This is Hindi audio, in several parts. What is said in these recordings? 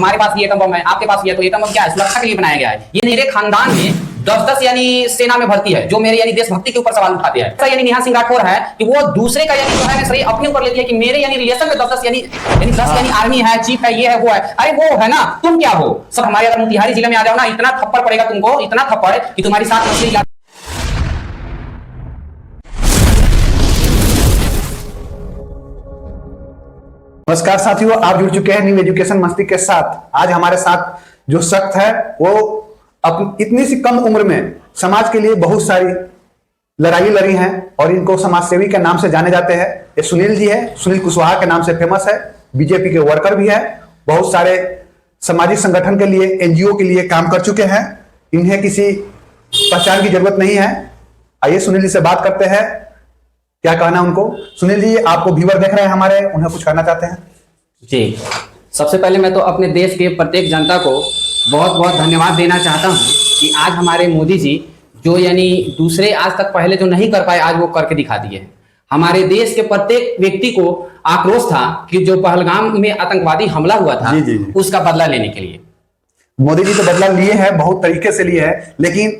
हमारे पास भी एटम बम है, आपके पास भी है, तो एटम बम क्या है? सुरक्षा के लिए बनाया गया है। ये मेरे खानदान में 10-10 यानी सेना में भर्ती है, जो मेरे यानी देशभक्ति के ऊपर सवाल उठाते हैं। यानी नेहा सिंह राठौर है कि वो दूसरे का यानी जो है श्रेय अपने ऊपर लेती है कि मेरे यानी रिलेशन में 10-10 यानी 10 यानी आर्मी है, चीफ है, ये है, वो है। अरे वो है ना, तुम क्या हो? सब हमारे अगर मोतिहारी जिले में आ जाओ ना, इतना थप्पड़ पड़ेगा तुमको, इतना थप्पड़ कि तुम्हारी साथ मछली। नमस्कार साथियों, आप जुड़ चुके हैं न्यू एजुकेशन मस्ती के साथ। आज हमारे साथ जो शख्स है वो इतनी सी कम उम्र में समाज के लिए बहुत सारी लड़ाई लड़ी हैं और इनको समाज सेवी के नाम से जाने जाते हैं। ये सुनील जी है, सुनील कुशवाहा के नाम से फेमस है, बीजेपी के वर्कर भी है, बहुत सारे सामाजिक संगठन के लिए, एनजीओ के लिए काम कर चुके हैं। इन्हें किसी पहचान की जरूरत नहीं है। आइए सुनील जी से बात करते हैं, क्या कहना उनको। सुनील जी, आपको व्यूअर देख रहे हैं हमारे, उन्हें कुछ कहना चाहते हैं? जी, सबसे पहले मैं तो अपने देश के प्रत्येक जनता को बहुत बहुत धन्यवाद देना चाहता हूं कि आज हमारे मोदी जी जो यानी दूसरे आज तक पहले जो नहीं कर पाए, आज वो करके दिखा दिए। हमारे देश के प्रत्येक व्यक्ति को आक्रोश था कि जो पहलगाम में आतंकवादी हमला हुआ था, जी। उसका बदला लेने के लिए मोदी जी तो बदला लिए हैं, बहुत तरीके से लिए हैं, लेकिन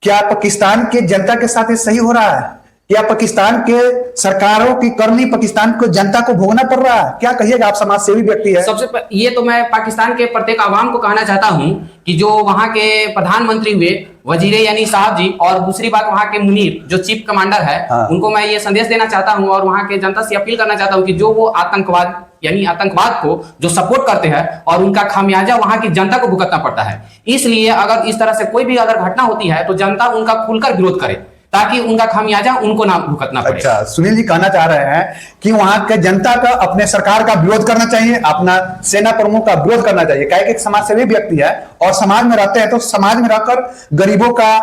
क्या पाकिस्तान की जनता के साथ ये सही हो रहा है? क्या पाकिस्तान के सरकारों की करनी पाकिस्तान को जनता को भोगना पड़ रहा है? क्या कहिएगा, आप समाज सेवी व्यक्ति है। ये तो मैं पाकिस्तान के प्रत्येक आवाम को कहना चाहता हूं कि जो वहां के प्रधानमंत्री हुए वजीरे यानी साहब जी, और दूसरी बात वहां के मुनीर जो चीफ कमांडर है, उनको मैं ये संदेश देना चाहता हूं और वहां के जनता से अपील करना चाहता हूं कि जो वो आतंकवाद यानी आतंकवाद को जो सपोर्ट करते हैं और उनका खामियाजा वहां की जनता को भुगतना पड़ता है। इसलिए अगर इस तरह से कोई भी अगर घटना होती है तो जनता उनका खुलकर विरोध करे ताकि उनका खामियाजा उनको ना भुगतना पड़े। अच्छा, सुनील जी कहना चाह रहे हैं कि वहां के जनता का अपने सरकार का विरोध करना चाहिए, अपना सेना प्रमुख का विरोध करना चाहिए। क्या एक समाज सेवी व्यक्ति है और समाज में रहते हैं, तो समाज में रहकर गरीबों का,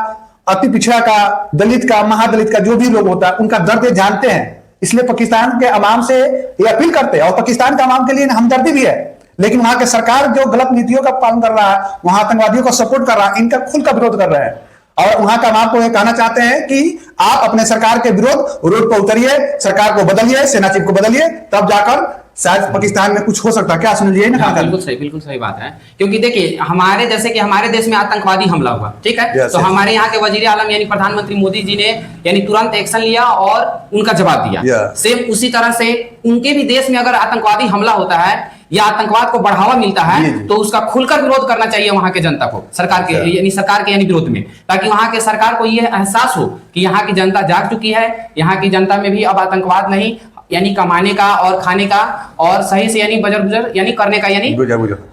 अति पिछड़ा का, दलित का, महादलित का जो भी लोग होता है उनका दर्द जानते हैं। इसलिए पाकिस्तान के अवाम से ये अपील करते हैं और पाकिस्तान के अवाम के लिए हमदर्दी भी है। लेकिन वहां के सरकार जो गलत नीतियों का पालन कर रहा है, वहां आतंकवादियों को सपोर्ट कर रहा है, इनका खुल का विरोध कर रहे हैं। और वहां का अवाम को यह कहना चाहते हैं कि आप अपने सरकार के विरोध रोड पर उतरिए, सरकार को बदलिए, सेना चीफ को बदलिए, तब जाकर शायद पाकिस्तान में कुछ हो सकता है। क्या सुन लीजिए ना? बिल्कुल सही बात है। क्योंकि देखिए, हमारे जैसे कि हमारे देश में आतंकवादी हमला हुआ, ठीक है, तो हमारे यहाँ के वजीर आलम यानी प्रधानमंत्री मोदी जी ने यानी तुरंत एक्शन लिया और उनका जवाब दिया। सेम उसी तरह से उनके भी देश में अगर आतंकवादी हमला होता है या आतंकवाद को बढ़ावा मिलता है तो उसका खुलकर विरोध करना चाहिए वहां के जनता को, सरकार के यानी विरोध में, ताकि वहां के सरकार को यह एहसास हो कि यहाँ की जनता जाग चुकी है, यहाँ की जनता में भी अब आतंकवाद नहीं, यानी कमाने का और खाने का और सही से यानी बजर गुजर यानी करने का यानी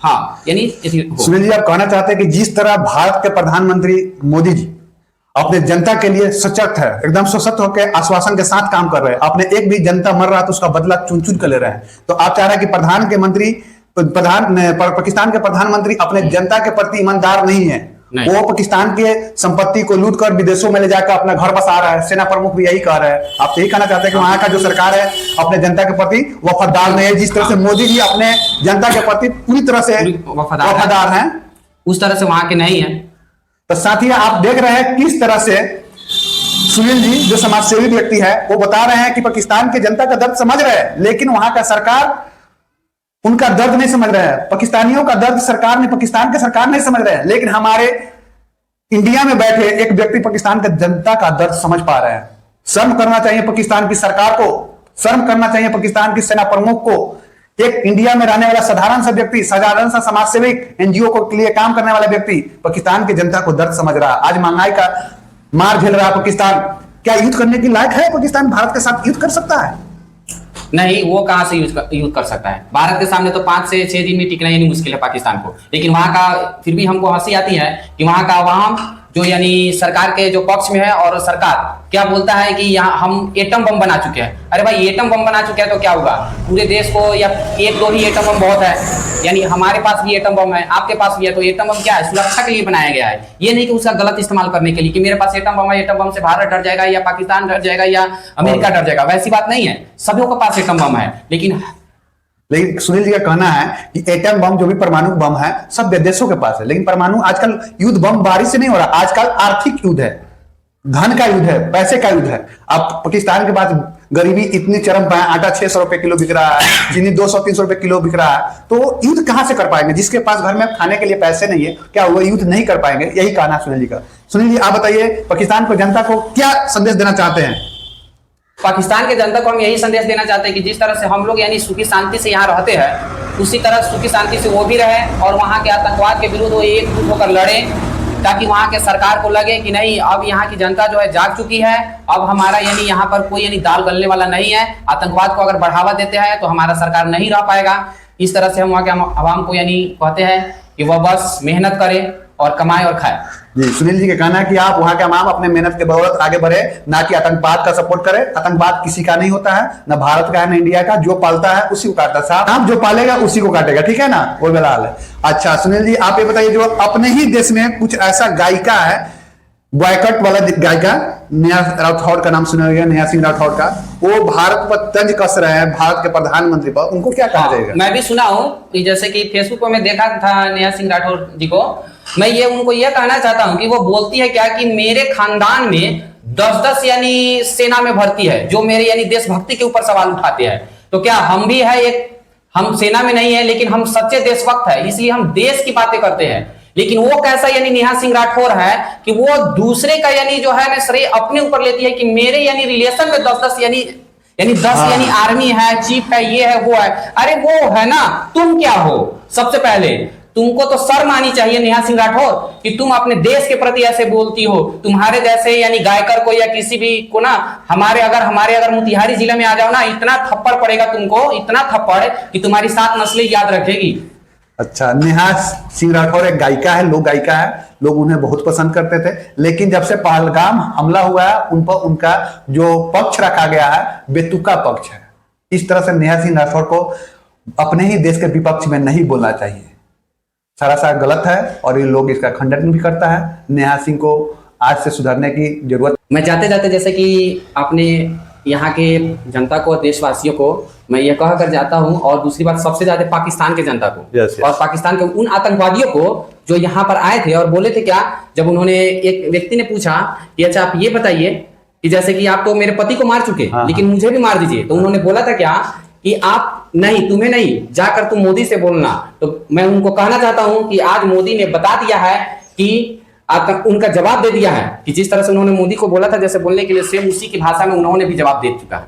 हाँ यानी। सुनील जी, आप कहना चाहते हैं कि जिस तरह भारत के प्रधानमंत्री मोदी जी अपने जनता के लिए सचेत है, एकदम सशक्त होकर आश्वासन के साथ काम कर रहे हैं, अपने एक भी जनता मर रहा है तो उसका बदला चुन चुन कर ले रहे हैं, तो आप चाह रहे हैं कि पाकिस्तान के प्रधानमंत्री अपने जनता के प्रति ईमानदार नहीं है, वो पाकिस्तान के संपत्ति को लूट कर विदेशों में ले जाकर अपना घर बसा रहा है। सेना प्रमुख भी यही कह रहे हैं। आप यही कहना चाहते हैं कि वहां का जो सरकार है अपने जनता के प्रति वफादार नहीं है, जिस तरह से मोदी जी अपने जनता के प्रति पूरी तरह से वफादार हैं, उस तरह से वहां के नहीं है। तो साथियों, आप देख रहे हैं किस तरह से सुनील जी जो समाज सेवी व्यक्ति है वो बता रहे हैं कि पाकिस्तान के जनता का दर्द समझ रहे हैं, लेकिन वहां का सरकार उनका दर्द नहीं समझ रहा है। पाकिस्तानियों का दर्द सरकार ने, पाकिस्तान के सरकार नहीं समझ रहे हैं, लेकिन हमारे इंडिया में बैठे एक व्यक्ति पाकिस्तान के जनता का दर्द समझ पा रहे हैं। शर्म करना चाहिए पाकिस्तान की सरकार को, शर्म करना चाहिए पाकिस्तान की सेना प्रमुख को। एक इंडिया में रहने वाला साधारण सा व्यक्ति, साधारण सा समाज सेवक, एनजीओ के लिए काम करने वाला व्यक्ति पाकिस्तान की जनता को दर्द समझ रहा है। आज महंगाई का मार झेल रहा है पाकिस्तान। क्या युद्ध करने की लायक है पाकिस्तान? भारत के साथ युद्ध कर सकता है? नहीं, वो कहां से युद्ध कर सकता है? भारत के सामने तो 5 से 6 दिन में टिकना यानी मुश्किल है पाकिस्तान को। लेकिन वहां का फिर भी हमको हंसी आती है कि वहां का अवाम जो यानी सरकार के जो पक्ष में है, और सरकार क्या बोलता है कि यहाँ हम एटम बम बना चुके हैं। अरे भाई, एटम बम बना चुके हैं तो क्या होगा? पूरे देश को या 1-2 ही एटम बम बहुत है, यानी हमारे पास भी एटम बम है, आपके पास भी है, तो एटम बम क्या है? सुरक्षा के लिए बनाया गया है। ये नहीं कि उसका गलत इस्तेमाल करने के लिए कि मेरे पास एटम बम है, एटम बम से भारत डर जाएगा या पाकिस्तान डर जाएगा या अमेरिका डर जाएगा, वैसी बात नहीं है। सभी के पास एटम बम है। लेकिन सुनील जी का कहना है कि एटम बम जो भी परमाणु बम है सब देशों के पास है, लेकिन परमाणु आजकल युद्ध बम बारिश से नहीं हो रहा, आजकल आर्थिक युद्ध है, धन का युद्ध है, पैसे का युद्ध है। अब पाकिस्तान के पास गरीबी इतनी चरम पर है, आटा 600 रुपए किलो बिक रहा है, चीनी 200-300 रुपए किलो बिक रहा है, तो युद्ध कहां से कर पाएंगे? जिसके पास घर में खाने के लिए पैसे नहीं है, क्या वो युद्ध नहीं कर पाएंगे? यही कहना है सुनील जी का। सुनील जी आप बताइए, पाकिस्तान को जनता को क्या संदेश देना चाहते हैं? पाकिस्तान के जनता को हम यही संदेश देना चाहते हैं कि जिस तरह से हम लोग यानी सुखी शांति से यहाँ रहते हैं, उसी तरह सुखी शांति से वो भी रहे और वहाँ के आतंकवाद के विरुद्ध वो एकजुट होकर लड़े, ताकि वहाँ के सरकार को लगे कि नहीं, अब यहाँ की जनता जो है जाग चुकी है, अब हमारा यानी यहाँ पर कोई यानी दाल गलने वाला नहीं है। आतंकवाद को अगर बढ़ावा देते हैं तो हमारा सरकार नहीं रह पाएगा। इस तरह से हम वहाँ के आवाम को यानी कहते हैं कि वह बस मेहनत करे और कमाए और खाए। जी, सुनील जी का कहना है कि आप वहां के आवाम अपने मेहनत के बदौलत आगे बढ़े, ना कि आतंकवाद का सपोर्ट करे। आतंकवाद किसी का नहीं होता है, ना भारत का है ना इंडिया का। जो पालता है उसी को काटता है साहब, आप जो पालेगा उसी को काटेगा, ठीक है ना? वो मेरा हाल है। अच्छा सुनील जी आप ये बताइए, जो अपने ही देश में कुछ ऐसा गायिका है, बॉयकट वाला गायिका, नेहा राठौर का नाम सुना होगा, नेहा सिंह राठौर का, वो भारत पर तंज कस रहे हैं, भारत के प्रधानमंत्री पर, उनको क्या कहा जाएगा? मैं भी सुना हूँ, जैसे कि फेसबुक पर मैं देखा था नेहा सिंह राठौर जी को। मैं ये उनको ये कहना चाहता हूँ कि वो बोलती है क्या कि मेरे खानदान में 10-10 यानी सेना में भर्ती है, जो मेरे यानी देशभक्ति के ऊपर सवाल उठाते हैं। तो क्या हम भी है एक, हम सेना में नहीं है लेकिन हम सच्चे देशभक्त है, इसलिए हम देश की बातें करते हैं। लेकिन वो कैसा यानी नेहा सिंह राठौर है कि वो दूसरे का यानी जो है ना श्रेय अपने ऊपर लेती है कि मेरे यानी रिलेशन में 10-10 यानी 10 यानी आर्मी है, चीफ है, ये है वो है। अरे वो है ना, तुम क्या हो? सबसे पहले तुमको तो शर्म आनी चाहिए नेहा सिंह राठौर कि तुम अपने देश के प्रति ऐसे बोलती हो। तुम्हारे जैसे यानी गायकर को या किसी भी को ना हमारे अगर मोतिहारी जिले में आ जाओ ना, इतना थप्पड़ पड़ेगा तुमको, इतना थप्पड़ कि तुम्हारी 7 नस्लें याद रखेगी। अच्छा, नेहा सिंह राठौर एक गायिका है, लोक गायिका है, लोग उन्हें बहुत पसंद करते थे, लेकिन जब से पहलगाम हमला हुआ है उन पर उनका जो पक्ष रखा गया है बेतुका पक्ष है। इस तरह से नेहा सिंह राठौर को अपने ही देश के विपक्ष में नहीं बोलना चाहिए, सरासर गलत है और ये लोग इसका खंडन भी करता है। नेहा सिंह को आज से सुधरने की जरूरत। मैं जाते जाते जैसे कि आपने यहाँ के जनता को, देशवासियों को मैं ये कह कर जाता हूँ, और दूसरी बात सबसे ज्यादा पाकिस्तान के जनता को और पाकिस्तान के उन आतंकवादियों को जो यहाँ पर आए थे और बोले थे क्या, जब उन्होंने एक व्यक्ति ने पूछा कि अच्छा आप ये बताइए कि जैसे कि आप तो मेरे पति को मार चुके लेकिन मुझे भी मार दीजिए, तो उन्होंने बोला था क्या कि आप नहीं, तुम्हें नहीं, जाकर तुम मोदी से बोलना। तो मैं उनको कहना चाहता हूं कि आज मोदी ने बता दिया है कि उनका जवाब दे दिया है कि जिस तरह से उन्होंने मोदी को बोला था जैसे बोलने के लिए, सेम उसी की भाषा में उन्होंने भी जवाब दे चुका है।